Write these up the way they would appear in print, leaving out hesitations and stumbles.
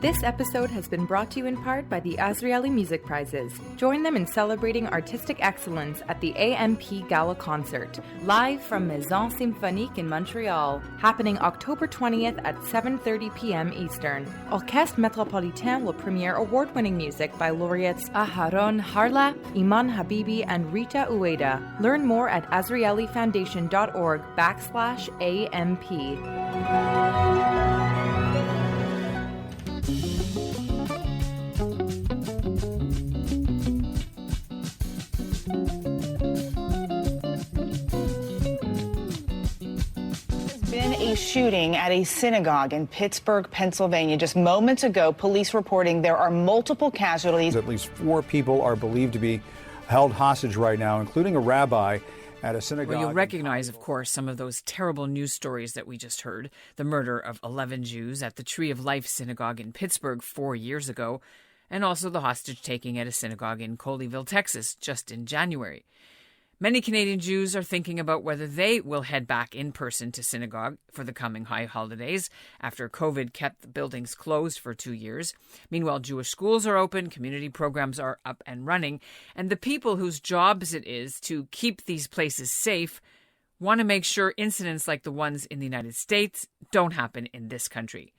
This episode has been brought to you in part by the Azrieli Music Prizes. Join them in celebrating artistic excellence at the AMP Gala Concert, live from Maison Symphonique in Montreal, happening October 20th at 7:30 p.m. Eastern. Orchestre Metropolitain will premiere award-winning music by laureates Aharon Harla, Iman Habibi, and Rita Ueda. Learn more at azrielifoundation.org/AMP. A shooting at a synagogue in Pittsburgh, Pennsylvania. Just moments ago, police reporting there are multiple casualties. At least 4 people are believed to be held hostage right now, including a rabbi at a synagogue. Well, you'll recognize, of course, some of those terrible news stories that we just heard. The murder of 11 Jews at the Tree of Life synagogue in Pittsburgh 4 years ago, and also the hostage-taking at a synagogue in Colleyville, Texas, just in January. Many Canadian Jews are thinking about whether they will head back in person to synagogue for the coming high holidays after COVID kept the buildings closed for 2 years. Meanwhile, Jewish schools are open, community programs are up and running, and the people whose jobs it is to keep these places safe want to make sure incidents like the ones in the United States don't happen in this country.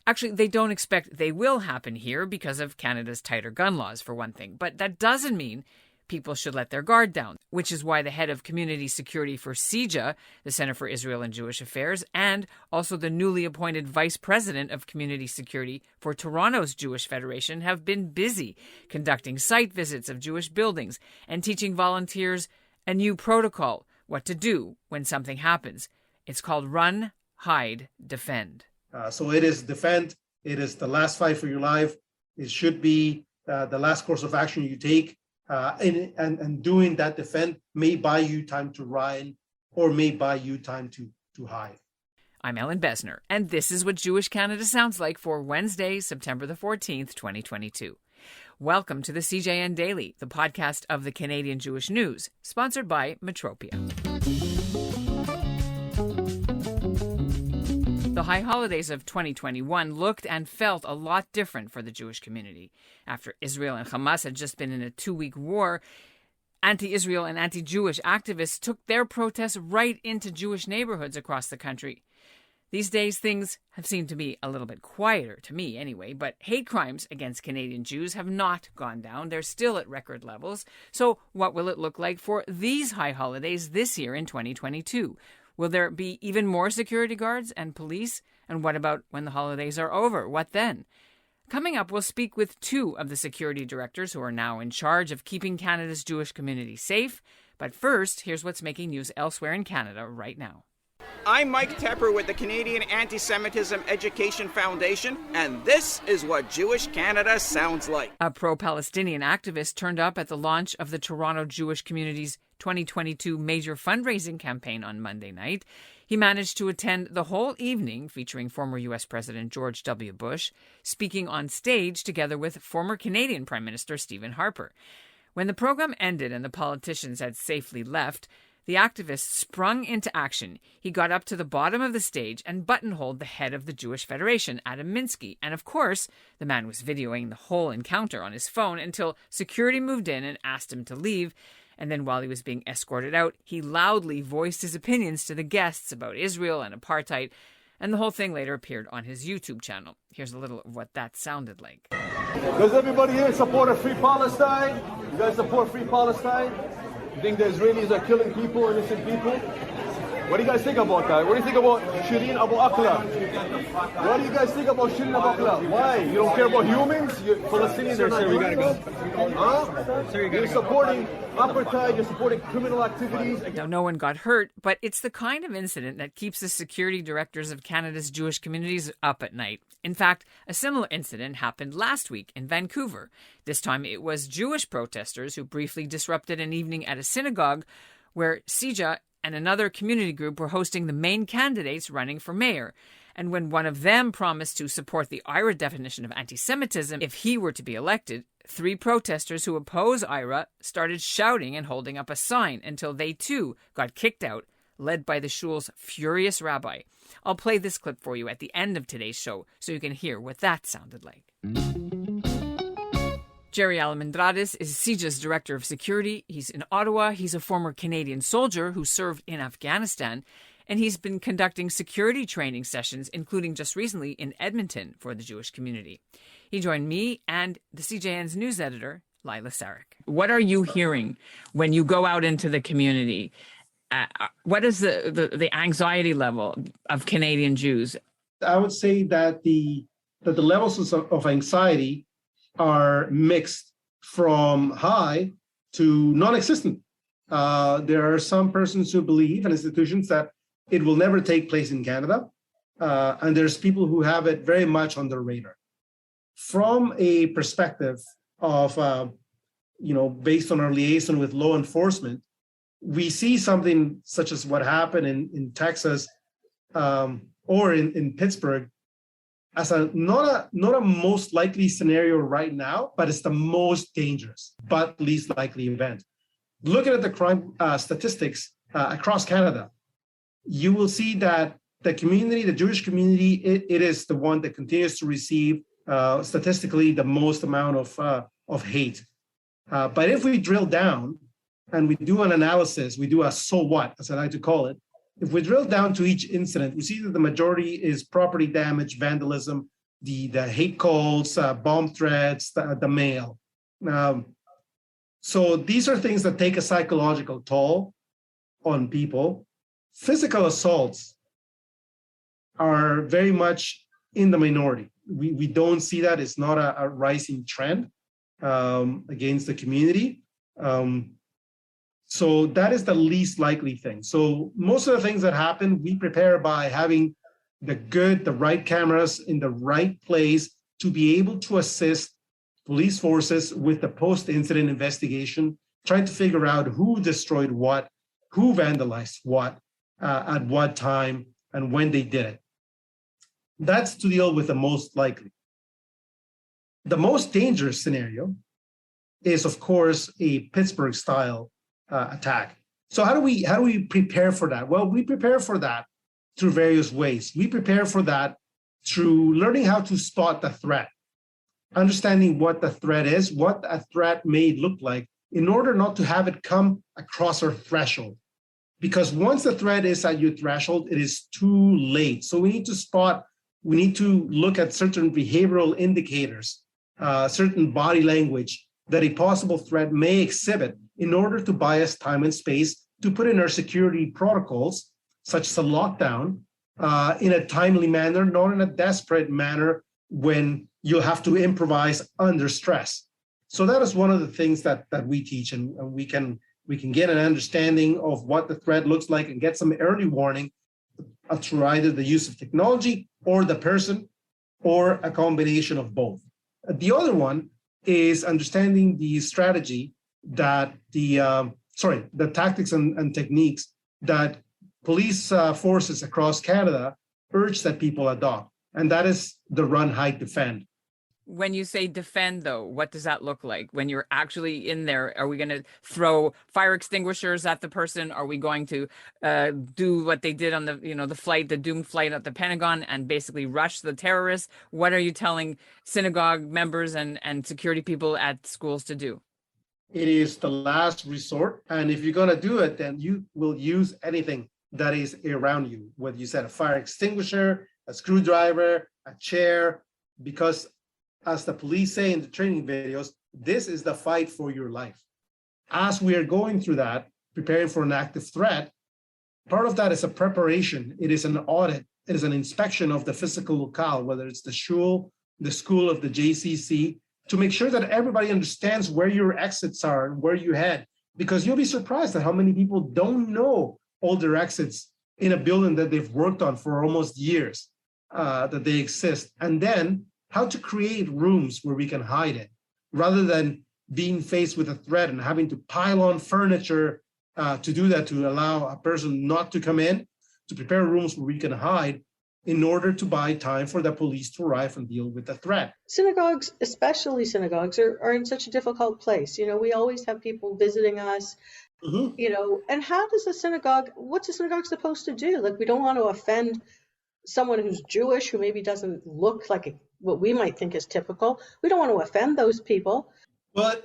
Actually, they don't expect they will happen here because of Canada's tighter gun laws, for one thing. But that doesn't mean people should let their guard down, which is why the head of community security for CIJA, the Center for Israel and Jewish Affairs, and also the newly appointed vice president of community security for Toronto's Jewish Federation have been busy conducting site visits of Jewish buildings and teaching volunteers a new protocol, what to do when something happens. It's called Run, Hide, Defend. So it is defend. It is the last fight for your life. It should be the last course of action you take. And doing that defend may buy you time to run or may buy you time to hide. I'm Ellen Besner, and this is what Jewish Canada sounds like for Wednesday, September the 14th, 2022. Welcome to the CJN Daily, the podcast of the Canadian Jewish News, sponsored by Metropia. The high holidays of 2021 looked and felt a lot different for the Jewish community. After Israel and Hamas had just been in a 2-week war, anti-Israel and anti-Jewish activists took their protests right into Jewish neighborhoods across the country. These days, things have seemed to be a little bit quieter, to me anyway, but hate crimes against Canadian Jews have not gone down. They're still at record levels. So what will it look like for these high holidays this year in 2022? Will there be even more security guards and police? And what about when the holidays are over? What then? Coming up, we'll speak with 2 of the security directors who are now in charge of keeping Canada's Jewish community safe. But first, here's what's making news elsewhere in Canada right now. I'm Mike Tepper with the Canadian Antisemitism Education Foundation, and this is what Jewish Canada sounds like. A pro-Palestinian activist turned up at the launch of the Toronto Jewish community's 2022 major fundraising campaign on Monday night. He managed to attend the whole evening, featuring former U.S. President George W. Bush, speaking on stage together with former Canadian Prime Minister Stephen Harper. When the program ended and the politicians had safely left, the activist sprung into action. He got up to the bottom of the stage and buttonholed the head of the Jewish Federation, Adam Minsky. And of course, the man was videoing the whole encounter on his phone until security moved in and asked him to leave. And then while he was being escorted out, he loudly voiced his opinions to the guests about Israel and apartheid. And the whole thing later appeared on his YouTube channel. Here's a little of what that sounded like. Does everybody here support a free Palestine? You guys support free Palestine? You think the Israelis are killing people, innocent people? What do you guys think about that? What do you think about Shireen Abu Akleh? What do you guys think about Shireen Abu Akleh? Why? You don't care about humans? Palestinians are not human? We gotta go. Huh? Sir, you're supporting apartheid, you're supporting criminal activities. Now, no one got hurt, but it's the kind of incident that keeps the security directors of Canada's Jewish communities up at night. In fact, a similar incident happened last week in Vancouver. This time it was Jewish protesters who briefly disrupted an evening at a synagogue where CIJA and another community group were hosting the main candidates running for mayor. And when one of them promised to support the IRA definition of antisemitism if he were to be elected, 3 protesters who oppose IRA started shouting and holding up a sign until they too got kicked out led by the shul's furious rabbi. I'll play this clip for you at the end of today's show so you can hear what that sounded like. Gerry Almendrades is CJA's Director of Security. He's in Ottawa. He's a former Canadian soldier who served in Afghanistan, and he's been conducting security training sessions, including just recently in Edmonton for the Jewish community. He joined me and the CJN's news editor, Lila Sarek. What are you hearing when you go out into the community? What is the anxiety level of Canadian Jews? I would say that the levels of anxiety are mixed from high to non-existent. There are some persons who believe and institutions that it will never take place in Canada. And there's people who have it very much on their radar. From a perspective of, based on our liaison with law enforcement, we see something such as what happened in Texas or in Pittsburgh as not a most likely scenario right now, but it's the most dangerous, but least likely event. Looking at the crime statistics across Canada, you will see that the community, the Jewish community, it is the one that continues to receive statistically the most amount of hate. But if we drill down and we do an analysis, we do a so what, as I like to call it. If we drill down to each incident, we see that the majority is property damage, vandalism, the hate calls, bomb threats, the mail. So these are things that take a psychological toll on people. Physical assaults are very much in the minority. We don't see that. It's not a rising trend against the community. So that is the least likely thing. So most of the things that happen, we prepare by having the right cameras in the right place to be able to assist police forces with the post-incident investigation, trying to figure out who destroyed what, who vandalized what, at what time, and when they did it. That's to deal with the most likely. The most dangerous scenario is, of course, a Pittsburgh-style attack. So how do we prepare for that? Well, we prepare for that through various ways. We prepare for that through learning how to spot the threat, understanding what the threat is, what a threat may look like, in order not to have it come across our threshold. Because once the threat is at your threshold, it is too late. So we need to look at certain behavioral indicators, certain body language that a possible threat may exhibit in order to buy us time and space to put in our security protocols, such as a lockdown, in a timely manner, not in a desperate manner when you'll have to improvise under stress. So that is one of the things that we teach, and we can get an understanding of what the threat looks like and get some early warning through either the use of technology or the person or a combination of both. The other one is understanding the strategy that the tactics and techniques that police forces across Canada urge that people adopt. And that is the run, hide, defend. When you say defend, though, what does that look like? When you're actually in there, are we going to throw fire extinguishers at the person? Are we going to do what they did on the doomed flight at the Pentagon and basically rush the terrorists? What are you telling synagogue members and security people at schools to do? It is the last resort. And if you're going to do it, then you will use anything that is around you, whether you said a fire extinguisher, a screwdriver, a chair, because as the police say in the training videos, this is the fight for your life. As we are going through that, preparing for an active threat, part of that is a preparation. It is an audit. It is an inspection of the physical locale, whether it's the school of the JCC, to make sure that everybody understands where your exits are and where you head, because you'll be surprised at how many people don't know all their exits in a building that they've worked on for almost years, that they exist. And then how to create rooms where we can hide it, rather than being faced with a threat and having to pile on furniture to do that, to allow a person not to come in, to prepare rooms where we can hide in order to buy time for the police to arrive and deal with the threat. Synagogues, especially synagogues, are in such a difficult place. You know, we always have people visiting us And how does what's a synagogue supposed to do? Like, we don't want to offend someone who's Jewish, who maybe doesn't look like what we might think is typical. We don't want to offend those people. Well,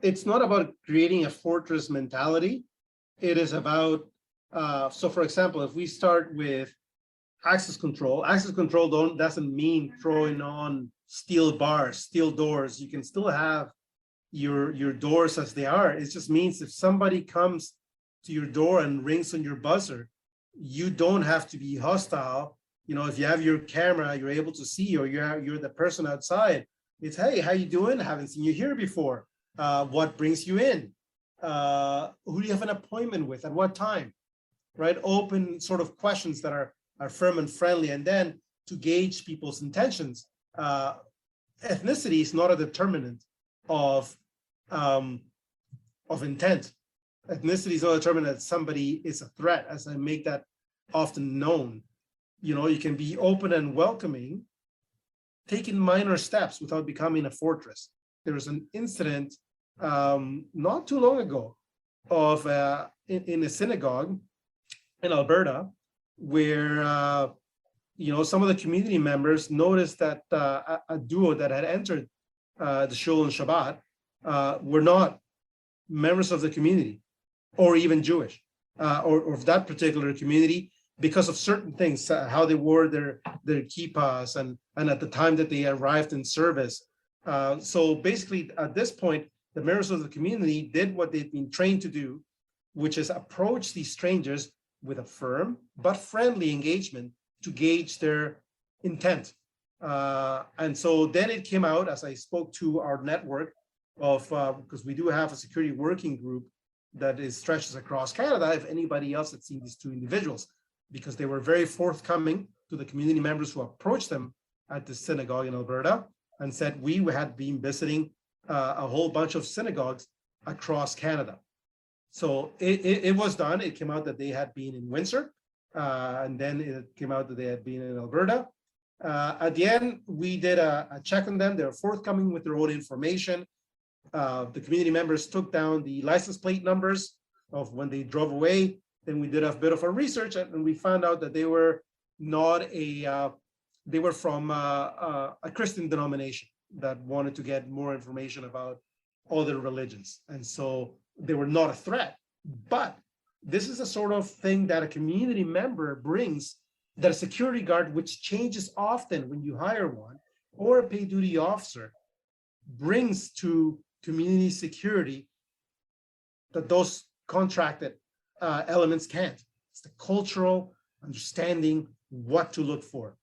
it's not about creating a fortress mentality. It is about, so for example, if we start with access control doesn't mean throwing on steel bars, steel doors. You can still have your doors as they are. It just means if somebody comes to your door and rings on your buzzer, you don't have to be hostile. If you have your camera, you're able to see, or you're the person outside. It's, hey, how you doing? Haven't seen you here before. What brings you in? Who do you have an appointment with? At what time? Right? Open sort of questions that are firm and friendly, and then to gauge people's intentions. Ethnicity is not a determinant of intent. Ethnicity is not a determinant that somebody is a threat, as I make that often known. You can be open and welcoming, taking minor steps without becoming a fortress. There was an incident not too long ago of in a synagogue in Alberta, where some of the community members noticed that a duo that had entered the shul on Shabbat were not members of the community, or even Jewish, or of that particular community, because of certain things, how they wore their kippas, and at the time that they arrived in service. So basically, at this point, the members of the community did what they'd been trained to do, which is approach these strangers with a firm but friendly engagement to gauge their intent. And so then it came out, as I spoke to our network of, because we do have a security working group that stretches across Canada, if anybody else had seen these two individuals, because they were very forthcoming to the community members who approached them at the synagogue in Alberta and said, we had been visiting a whole bunch of synagogues across Canada. So it was done. It came out that they had been in Windsor, and then it came out that they had been in Alberta. At the end, we did a check on them. They were forthcoming with their own information. The community members took down the license plate numbers of when they drove away. Then we did a bit of a research, and we found out that they were not they were from a Christian denomination that wanted to get more information about other religions. And so they were not a threat. But this is a sort of thing that a community member brings, that a security guard, which changes often when you hire one, or a paid duty officer, brings to community security, that those contracted elements can't. It's the cultural understanding what to look for.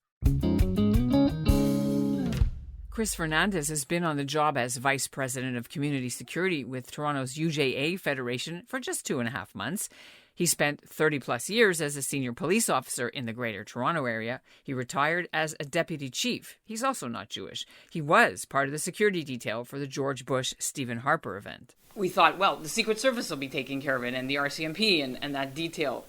Chris Fernandez has been on the job as Vice President of Community Security with Toronto's UJA Federation for just 2.5 months. He spent 30-plus years as a senior police officer in the Greater Toronto Area. He retired as a deputy chief. He's also not Jewish. He was part of the security detail for the George Bush-Stephen Harper event. We thought, well, the Secret Service will be taking care of it, and the RCMP and that detail.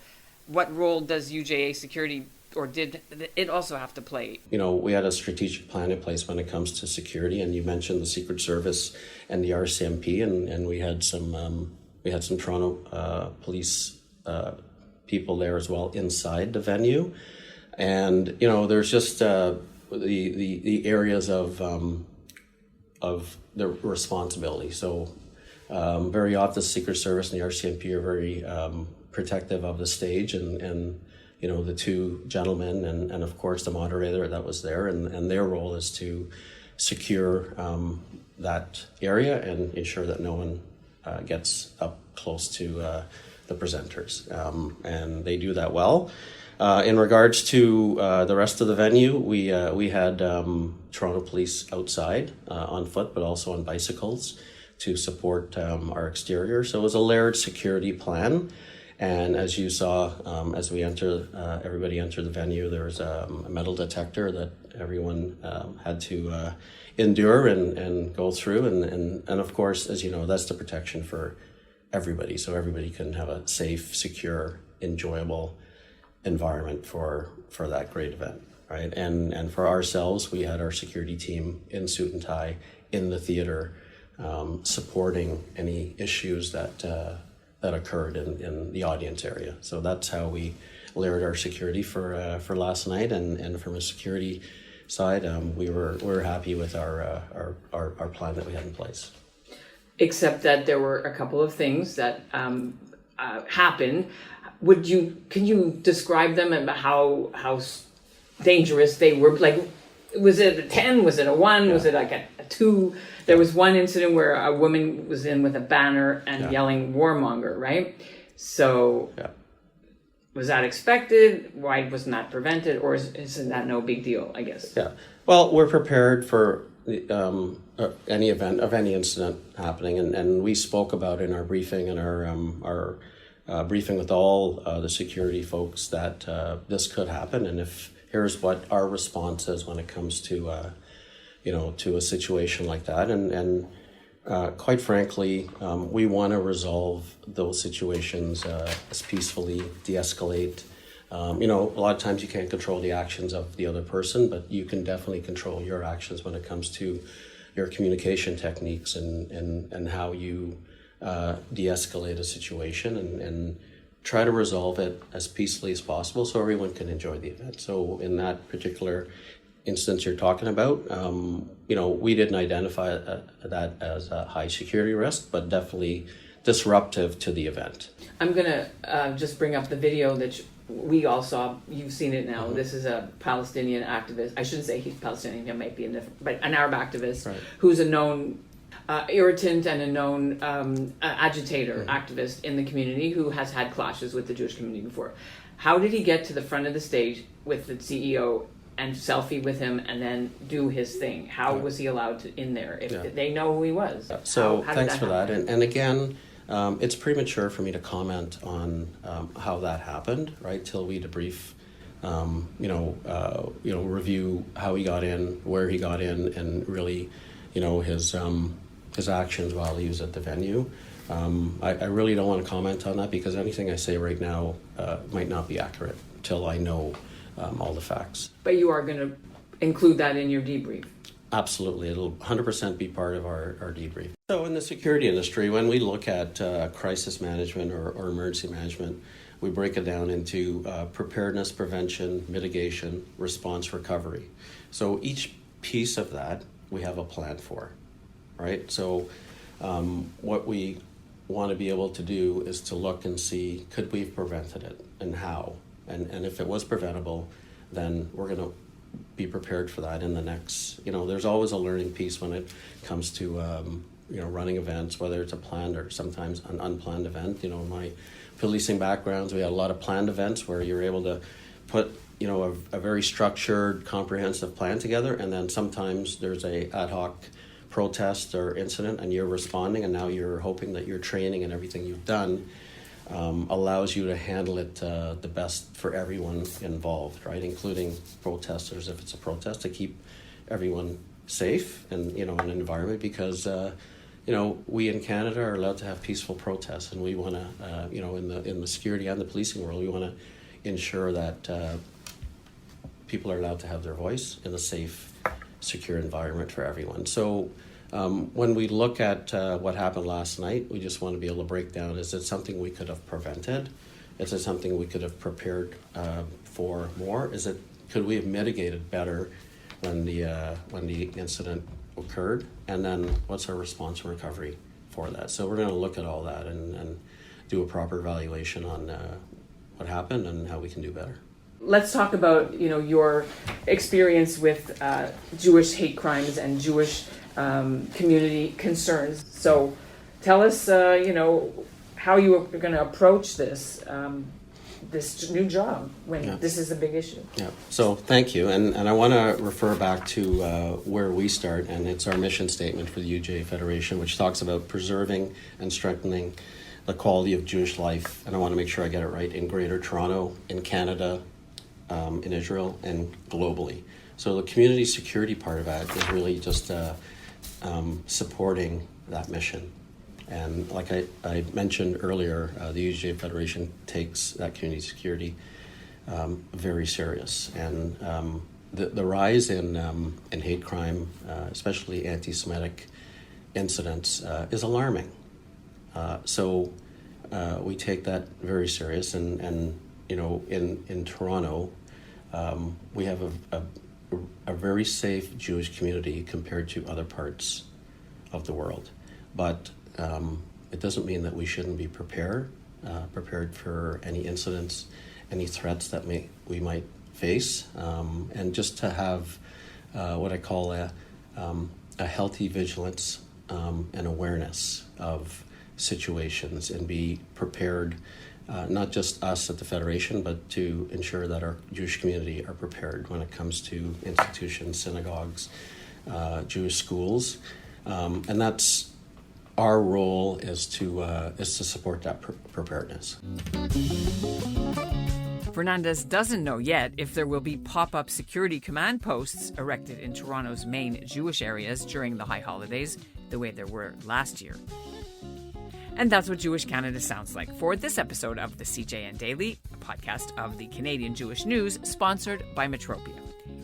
What role does UJA security, or did it also have to play? We had a strategic plan in place when it comes to security, and you mentioned the Secret Service and the RCMP, and we had some Toronto police people there as well inside the venue, and there's just the areas of the responsibility. So very often the Secret Service and the RCMP are very protective of the stage, and the two gentlemen and of course the moderator that was there, and their role is to secure that area and ensure that no one gets up close to the presenters, and they do that well. In regards to the rest of the venue, we had Toronto Police outside on foot, but also on bicycles to support our exterior. So it was a layered security plan. And as you saw, as we everybody entered the venue, there was a metal detector that everyone had to endure and go through. And of course, as you know, that's the protection for everybody. So everybody can have a safe, secure, enjoyable environment for that great event, right? And for ourselves, we had our security team in suit and tie in the theater, supporting any issues that that occurred in the audience area. So that's how we layered our security for last night, and from a security side, we were happy with our plan that we had in place. Except that there were a couple of things that happened. Can you describe them and how dangerous they were? Like, was it a 10? Was it a 1? Yeah. Was it like a 2? There was one incident where a woman was in with a banner and yelling "warmonger," right? So, was that expected? Why wasn't that prevented? Or is that no big deal, I guess? Yeah. Well, we're prepared for any event of any incident happening, and we spoke about in our briefing and our briefing with all the security folks that this could happen, and here's what our response is when it comes to to a situation like that, and quite frankly, we want to resolve those situations as peacefully, de-escalate. A lot of times you can't control the actions of the other person, but you can definitely control your actions when it comes to your communication techniques and how you de-escalate a situation and try to resolve it as peacefully as possible so everyone can enjoy the event. So in that particular instance you're talking about, we didn't identify that as a high security risk, but definitely disruptive to the event. I'm going to just bring up the video that we all saw. You've seen it now. Mm-hmm. This is a Palestinian activist. I shouldn't say he's Palestinian. He might be but an Arab activist who's a known irritant and a known agitator, activist in the community who has had clashes with the Jewish community before. How did he get to the front of the stage with the CEO and selfie with him and then do his thing? How was he allowed to in there if they know who he was? So thanks for that. And again, it's premature for me to comment on how that happened, right? Till we debrief, review how he got in, where he got in, and really, his actions while he was at the venue. I really don't want to comment on that because anything I say right now might not be accurate till I know all the facts. But you are going to include that in your debrief? Absolutely. It'll 100% be part of our debrief. So in the security industry, when we look at crisis management or emergency management, we break it down into preparedness, prevention, mitigation, response, recovery. So each piece of that we have a plan for, right? So what we want to be able to do is to look and see, could we have prevented it and how? And if it was preventable, then we're going to be prepared for that in the next, there's always a learning piece when it comes to, running events, whether it's a planned or sometimes an unplanned event. In my policing backgrounds, we had a lot of planned events where you're able to put, a very structured, comprehensive plan together. And then sometimes there's a ad hoc protest or incident and you're responding, and now you're hoping that your training and everything you've done allows you to handle it the best for everyone involved, right? Including protesters, if it's a protest, to keep everyone safe and, in an environment because, we in Canada are allowed to have peaceful protests, and we want to, in the security and the policing world, we want to ensure that people are allowed to have their voice in a safe, secure environment for everyone. So when we look at what happened last night, we just want to be able to break down, is it something we could have prevented? Is it something we could have prepared for more? Could we have mitigated better when the incident occurred? And then what's our response and recovery for that? So we're going to look at all that and do a proper evaluation on what happened and how we can do better. Let's talk about, your experience with Jewish hate crimes and Jewish community concerns. So tell us, how you are going to approach this new job when this is a big issue. Yeah. So thank you. And I want to refer back to where we start, and it's our mission statement for the UJ Federation, which talks about preserving and strengthening the quality of Jewish life. And I want to make sure I get it right, in Greater Toronto, in Canada, in Israel, and globally. So the community security part of that is really just supporting that mission. And like I mentioned earlier, the UJ Federation takes that community security very serious. And the rise in hate crime, especially anti-Semitic incidents, is alarming. So we take that very serious, and you know, in Toronto, we have a very safe Jewish community compared to other parts of the world. But it doesn't mean that we shouldn't be prepared for any incidents, any threats that we might face, and just to have what I call a healthy vigilance and awareness of situations, and be prepared, not just us at the Federation, but to ensure that our Jewish community are prepared when it comes to institutions, synagogues, Jewish schools, and that's our role is to support that preparedness. Fernandez doesn't know yet if there will be pop-up security command posts erected in Toronto's main Jewish areas during the high holidays, the way there were last year. And that's what Jewish Canada sounds like for this episode of the CJN Daily, a podcast of the Canadian Jewish News, sponsored by Metropia.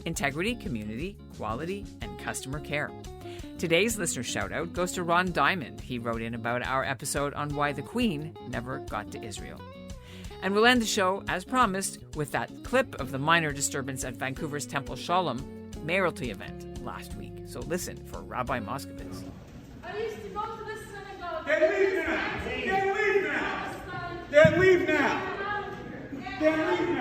Integrity, community, quality, and customer care. Today's listener shout-out goes to Ron Diamond. He wrote in about our episode on why the Queen never got to Israel. And we'll end the show, as promised, with that clip of the minor disturbance at Vancouver's Temple Shalom mayoralty event last week. So listen for Rabbi Moskowitz. I used to go to this synagogue. Then leave now! Then leave now! Then leave now! Then leave now!